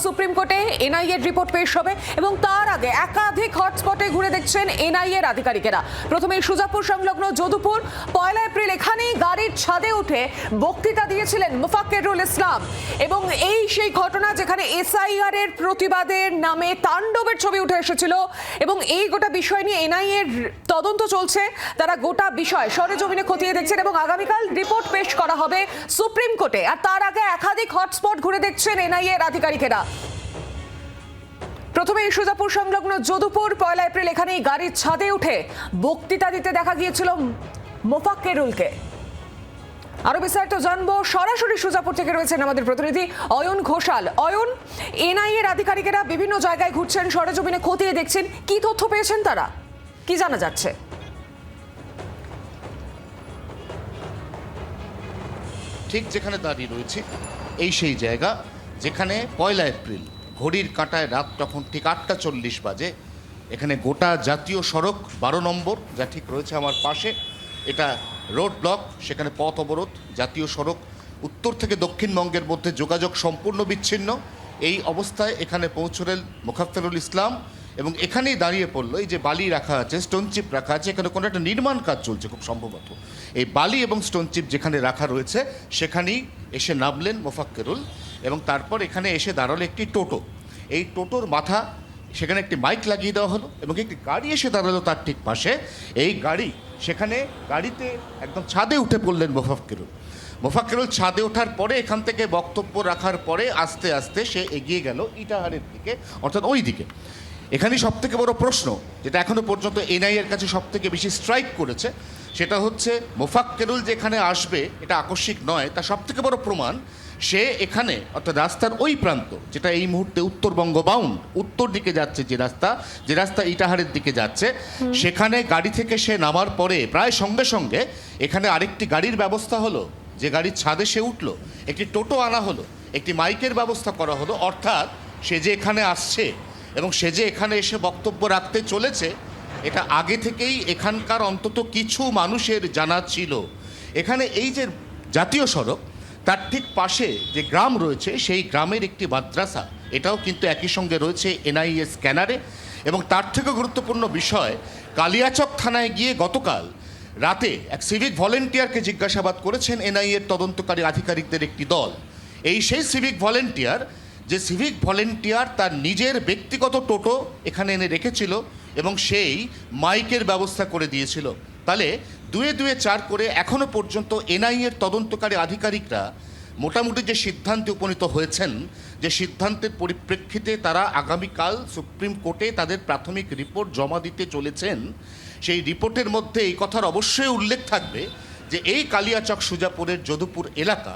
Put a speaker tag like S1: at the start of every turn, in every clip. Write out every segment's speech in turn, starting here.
S1: Supreme কোর্টে এনআইএর report পেশ হবে এবং তার আগে একাধিক হটস্পটে ঘুরে দেখছেন এনআইএর আধিকারিকেরা। প্রথমে সুজাপুর সংলগ্ন যদুপুর, 1 এপ্রিল এখানেই গাড়ির ছাদে উঠে বক্তৃতা দিয়েছিলেন মোফাক্কেরুল ইসলাম এবং এই সেই ঘটনা যেখানে এসআইআর এর প্রতিবাদের নামে তাণ্ডবের ছবি উঠে এসেছিল এবং এই গোটা বিষয় নিয়ে এনআইএর তদন্ত চলছে। তারা গোটা বিষয় সরেজমিনে খতিয়ে দেখছেন এবং আগামীকাল রিপোর্ট পেশ করা হবে সুপ্রিম কোর্টে। আর তার আগে একাধিক হটস্পট ঘুরে দেখছেন এনআইএর আধিকারিকেরা। প্রথমে সুজাপুর সংলগ্ন যদুপুর, 1 এপ্রিল এখানেই গাড়ির ছাদে উঠে বক্তৃতা দিতে দেখা গিয়েছিল মোফাক্কেরুলকে। আরো বিস্তারিত জানবো, সরাসরি সুজাপুর থেকে রয়েছেন আমাদের প্রতিনিধি অয়ন ঘোষাল। অয়ন, এনআইএর আধিকারিকেরা বিভিন্ন জায়গায় ঘুরছেন, সরেজমিনে খতিয়ে দেখছেন, কি তথ্য পেয়েছেন তারা, কি জানা যাচ্ছে?
S2: ঠিক যেখানে দাঁড়িয়ে রয়েছে এই সেই জায়গা যেখানে 1 এপ্রিল ঘড়ির কাঁটায় রাত তখন ঠিক 8:40 বাজে এখানে গোটা জাতীয় সড়ক 12 নম্বর, যা ঠিক রয়েছে আমার পাশে, এটা রোড ব্লক, সেখানে পথ অবরোধ। জাতীয় সড়ক উত্তর থেকে দক্ষিণবঙ্গের মধ্যে যোগাযোগ সম্পূর্ণ বিচ্ছিন্ন। এই অবস্থায় এখানে পৌঁছলেন মোফাক্কেরুল ইসলাম এবং এখানেই দাঁড়িয়ে পড়লো। এই যে বালি রাখা আছে, স্টোন চিপ রাখা আছে, এখানে কোনো একটা নির্মাণ কাজ চলছে খুব সম্ভবত। এই বালি এবং স্টোন চিপ যেখানে রাখা রয়েছে সেখানেই এসে নামলেন মোফাক্কেরুল এবং তারপর এখানে এসে দাঁড়ালো একটি টোটো। এই টোটোর মাথা, সেখানে একটি মাইক লাগিয়ে দেওয়া হলো এবং একটি গাড়ি এসে দাঁড়ালো তার ঠিক পাশে। এই গাড়ি, সেখানে গাড়িতে একদম ছাদে উঠে পড়লেন মোফাক্কেরুল ছাদে ওঠার পরে এখান থেকে বক্তব্য রাখার পরে আস্তে আস্তে সে এগিয়ে গেল ইটাহারের দিকে, অর্থাৎ ওই দিকে। এখানেই সবথেকে বড় প্রশ্ন, যেটা এখনো পর্যন্ত এনআইএর কাছে সবথেকে বেশি স্ট্রাইক করেছে, সেটা হচ্ছে মোফাক্কেরুল যে এখানে আসবে এটা আকস্মিক নয়। তার সবথেকে বড় প্রমাণ, সে এখানে অর্থাৎ রাস্তার ওই প্রান্ত, যেটা এই মুহূর্তে উত্তরবঙ্গ বাউন্ড, উত্তর দিকে যাচ্ছে যে রাস্তা ইটাহারের দিকে যাচ্ছে, সেখানে গাড়ি থেকে সে নামার পরে প্রায় সঙ্গে সঙ্গে এখানে আরেকটি গাড়ির ব্যবস্থা হলো, যে গাড়ির ছাদে সে উঠলো, একটি টোটো আনা হলো, একটি মাইকের ব্যবস্থা করা হলো। অর্থাৎ সে যে এখানে আসছে এবং সে যে এখানে এসে বক্তব্য রাখতে চলেছে, এটা আগে থেকেই এখানকার অন্তত কিছু মানুষের জানা ছিল। এখানে এই যে জাতীয় সড়ক, তার ঠিক পাশে যে গ্রাম রয়েছে, সেই গ্রামের একটি মাদ্রাসা, এটাও কিন্তু একই সঙ্গে রয়েছে এনআইএ স্ক্যানারে। এবং তার থেকে গুরুত্বপূর্ণ বিষয়, কালিয়াচক থানায় গিয়ে গতকাল রাতে এক সিভিক ভলেন্টিয়ারকে জিজ্ঞাসাবাদ করেছেন এনআইএর তদন্তকারী আধিকারিকদের একটি দল। এই সেই সিভিক ভলেন্টিয়ার, যে সিভিক ভলেন্টিয়ার তার নিজের ব্যক্তিগত টোটো এখানে এনে রেখেছিল এবং সেই মাইকের ব্যবস্থা করে দিয়েছিল। তাহলে 2-2 4 করে এখনও পর্যন্ত এনআইএর তদন্তকারী আধিকারিকরা মোটামুটি যে সিদ্ধান্তে উপনীত হয়েছেন, যে সিদ্ধান্তের পরিপ্রেক্ষিতে তারা আগামীকাল সুপ্রিম কোর্টে তাদের প্রাথমিক রিপোর্ট জমা দিতে চলেছেন, সেই রিপোর্টের মধ্যে এই কথার অবশ্যই উল্লেখ থাকবে যে এই কালিয়াচক সুজাপুরের যদুপুর এলাকা,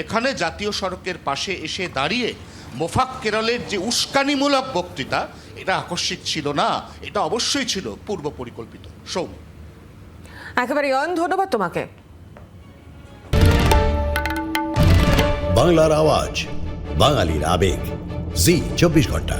S2: এখানে জাতীয় সড়কের পাশে এসে দাঁড়িয়ে মোফাক্কেরুলের যে উস্কানিমূলক বক্তৃতা, এটা আকস্মিক ছিল না, এটা অবশ্যই ছিল পূর্ব পরিকল্পিত। সৌম্য,
S1: একেবারে অয়ন, ধন্যবাদ তোমাকে।
S3: বাংলার আওয়াজ, বাঙালির আবেগ, জি 24 ঘন্টা।